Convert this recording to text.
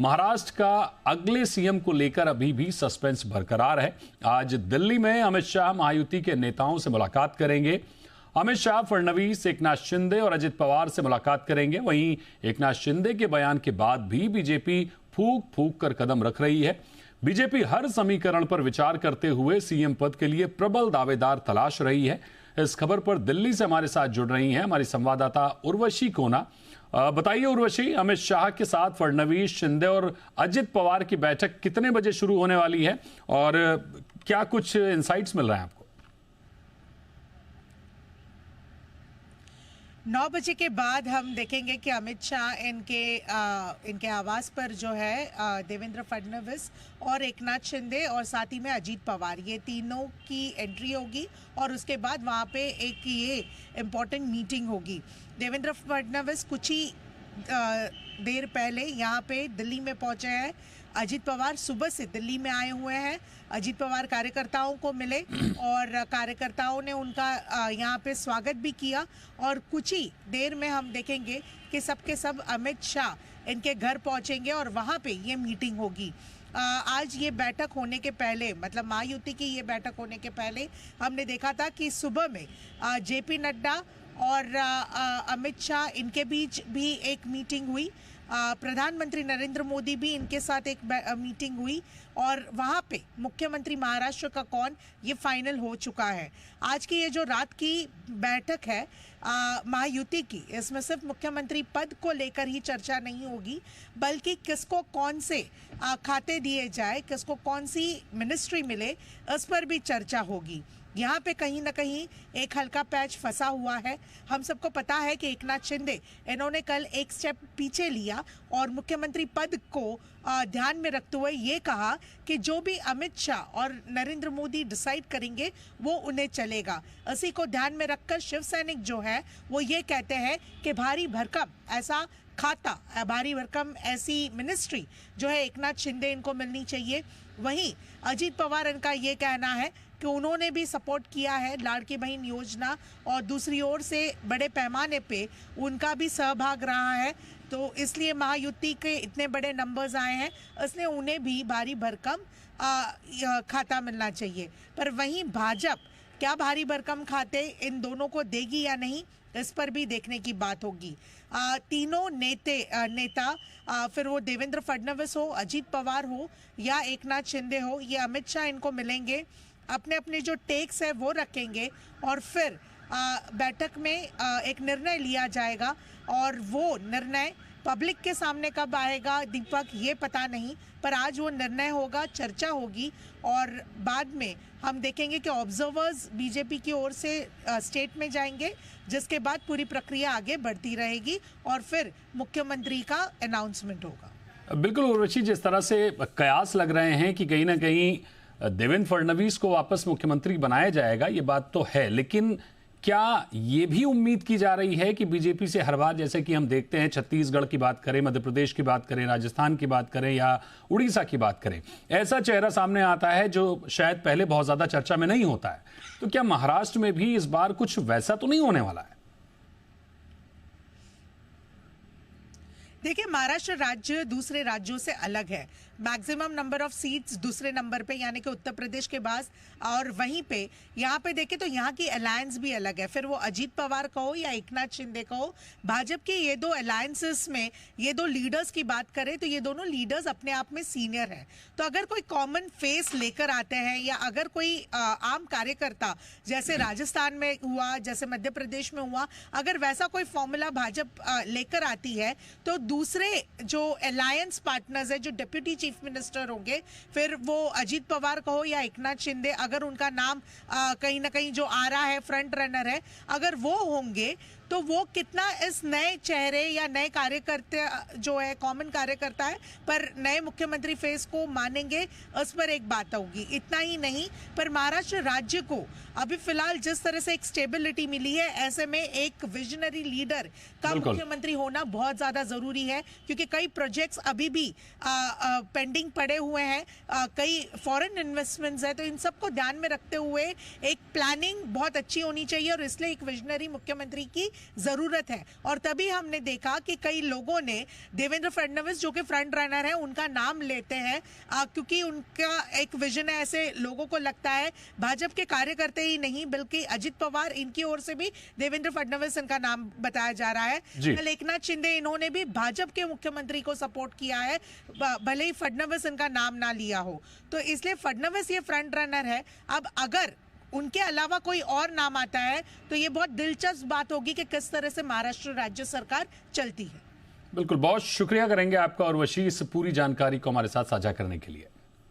महाराष्ट्र का अगले सीएम को लेकर अभी भी सस्पेंस बरकरार है। आज दिल्ली में अमित शाह महायुति के नेताओं से मुलाकात करेंगे। अमित शाह फडणवीस, एकनाथ शिंदे और अजित पवार से मुलाकात करेंगे। वहीं एकनाथ शिंदे के बयान के बाद भी बीजेपी फूंक फूंक कर कदम रख रही है। बीजेपी हर समीकरण पर विचार करते हुए सीएम पद के लिए प्रबल दावेदार तलाश रही है। इस खबर पर दिल्ली से हमारे साथ जुड़ रही हैं हमारी संवाददाता उर्वशी कोना। बताइए उर्वशी, अमित शाह के साथ फडणवीस, शिंदे और अजित पवार की बैठक कितने बजे शुरू होने वाली है और क्या कुछ इनसाइट्स मिल रहे हैं आपको? 9 बजे के बाद हम देखेंगे कि अमित शाह इनके आवास पर जो है देवेंद्र फडणवीस और एकनाथ शिंदे और साथ ही में अजीत पवार, ये तीनों की एंट्री होगी और उसके बाद वहाँ पे एक ये इम्पोर्टेंट मीटिंग होगी। देवेंद्र फडणवीस कुछ ही देर पहले यहाँ पे दिल्ली में पहुँचे हैं। अजीत पवार सुबह से दिल्ली में आए हुए हैं। अजीत पवार कार्यकर्ताओं को मिले और कार्यकर्ताओं ने उनका यहाँ पे स्वागत भी किया और कुछ ही देर में हम देखेंगे कि सबके सब अमित शाह इनके घर पहुँचेंगे और वहाँ पे ये मीटिंग होगी। आज ये बैठक होने के पहले, मतलब महायुति की ये बैठक होने के पहले हमने देखा था कि सुबह में जेपी नड्डा और अमित शाह इनके बीच भी एक मीटिंग हुई। प्रधानमंत्री नरेंद्र मोदी भी इनके साथ एक मीटिंग हुई और वहाँ पे मुख्यमंत्री महाराष्ट्र का कौन, ये फाइनल हो चुका है। आज की ये जो रात की बैठक है महायुति की, इसमें सिर्फ मुख्यमंत्री पद को लेकर ही चर्चा नहीं होगी, बल्कि किसको कौन से खाते दिए जाए, किसको कौन सी मिनिस्ट्री मिले, इस पर भी चर्चा होगी। यहाँ पे कहीं ना कहीं एक हल्का पैच फंसा हुआ है। हम सबको पता है कि एकनाथ शिंदे इन्होंने कल एक स्टेप पीछे लिया और मुख्यमंत्री पद को ध्यान में रखते हुए ये कहा कि जो भी अमित शाह और नरेंद्र मोदी डिसाइड करेंगे वो उन्हें चलेगा। इसी को ध्यान में रखकर शिव सैनिक जो है वो ये कहते हैं कि भारी भरकम ऐसा खाता, भारी भरकम ऐसी मिनिस्ट्री जो है एकनाथ शिंदे इनको मिलनी चाहिए। वहीं अजीत पवार इनका ये कहना है कि उन्होंने भी सपोर्ट किया है लाड़की बहन योजना और दूसरी ओर से बड़े पैमाने पे उनका भी सहभाग रहा है, तो इसलिए महायुति के इतने बड़े नंबर्स आए हैं, इसलिए उन्हें भी भारी भरकम खाता मिलना चाहिए। पर वहीं भाजपा क्या भारी भरकम खाते इन दोनों को देगी या नहीं, इस पर भी देखने की बात होगी। तीनों नेता फिर वो देवेंद्र फडणवीस हो, अजीत पवार हो या एकनाथ शिंदे हो, ये अमित शाह इनको मिलेंगे, अपने अपने जो टेक्स है वो रखेंगे और फिर बैठक में एक निर्णय लिया जाएगा और वो निर्णय पब्लिक के सामने कब आएगा दीपक, ये पता नहीं, पर आज वो निर्णय होगा, चर्चा होगी और बाद में हम देखेंगे कि ऑब्जर्वर्स बीजेपी की ओर से स्टेट में जाएंगे, जिसके बाद पूरी प्रक्रिया आगे बढ़ती रहेगी और फिर मुख्यमंत्री का अनाउंसमेंट होगा। बिल्कुल उर्वशी, जिस तरह से कयास लग रहे हैं कि कहीं ना कहीं देवेंद्र फडणवीस को वापस मुख्यमंत्री बनाया जाएगा, ये बात तो है, लेकिन क्या ये भी उम्मीद की जा रही है कि बीजेपी से हर बार, जैसे कि हम देखते हैं छत्तीसगढ़ की बात करें, मध्य प्रदेश की बात करें, राजस्थान की बात करें या उड़ीसा की बात करें, ऐसा चेहरा सामने आता है जो शायद पहले बहुत ज्यादा चर्चा में नहीं होता है, तो क्या महाराष्ट्र में भी इस बार कुछ वैसा तो नहीं होने वाला है? देखिए, महाराष्ट्र राज्य दूसरे राज्यों से अलग है। मैक्सिमम नंबर ऑफ सीट्स दूसरे नंबर पे यानी कि उत्तर प्रदेश के बाद, और वहीं पे यहाँ पे देखें तो यहाँ की अलायंस भी अलग है। फिर वो अजीत पवार कहो या एकनाथ शिंदे कहो, भाजपा के ये दो अलायंसेस में ये दो लीडर्स की बात करें तो ये दोनों लीडर्स अपने आप में सीनियर हैं। तो अगर कोई कॉमन फेस लेकर आते हैं या अगर कोई आम कार्यकर्ता, जैसे राजस्थान में हुआ, जैसे मध्य प्रदेश में हुआ, अगर वैसा कोई फॉर्मूला भाजपा लेकर आती है तो दूसरे जो अलायंस पार्टनर्स है, जो डिप्यूटी चीफ मिनिस्टर होंगे, फिर वो अजीत पवार कहो या एकनाथ शिंदे, अगर उनका नाम कहीं ना कहीं जो आ रहा है, फ्रंट रनर है, अगर वो होंगे तो वो कितना इस नए चेहरे या नए कार्यकर्ता जो है, कॉमन कार्यकर्ता है, पर नए मुख्यमंत्री फेस को मानेंगे, उस पर एक बात होगी। इतना ही नहीं, पर महाराष्ट्र राज्य को अभी फिलहाल जिस तरह से एक स्टेबिलिटी मिली है, ऐसे में एक विजनरी लीडर का मुख्यमंत्री होना बहुत ज्यादा जरूरी है, क्योंकि कई प्रोजेक्ट्स अभी भी पेंडिंग पड़े हुए हैं, कई फॉरेन इन्वेस्टमेंट्स है, तो इन सबको ध्यान में रखते हुए एक प्लानिंग बहुत अच्छी होनी चाहिए और इसलिए एक विजनरी मुख्यमंत्री की जरूरत है। और तभी हमने देखा कि कई लोगों ने देवेंद्र फडणवीस जो कि फ्रंट रनर है उनका नाम लेते हैं, क्योंकि उनका एक विजन है। ऐसे लोगों को लगता है भाजपा के कार्यकर्ता ही नहीं बल्कि अजित पवार, इनकी ओर से भी देवेंद्र फडणवीस इनका नाम बताया जा रहा है। कल एकनाथ शिंदे इन्होंने भी भाजपा के मुख्यमंत्री को सपोर्ट किया है, भले ही फडणवीस इनका नाम ना लिया हो। तो इसलिए फडणवीस ये फ्रंट रनर है। अब अगर उनके अलावा कोई और नाम आता है तो ये बहुत दिलचस्प बात होगी कि किस तरह से महाराष्ट्र राज्य सरकार चलती है। बिल्कुल, बहुत शुक्रिया करेंगे आपका और वशी इस पूरी जानकारी को हमारे साथ साझा करने के लिए।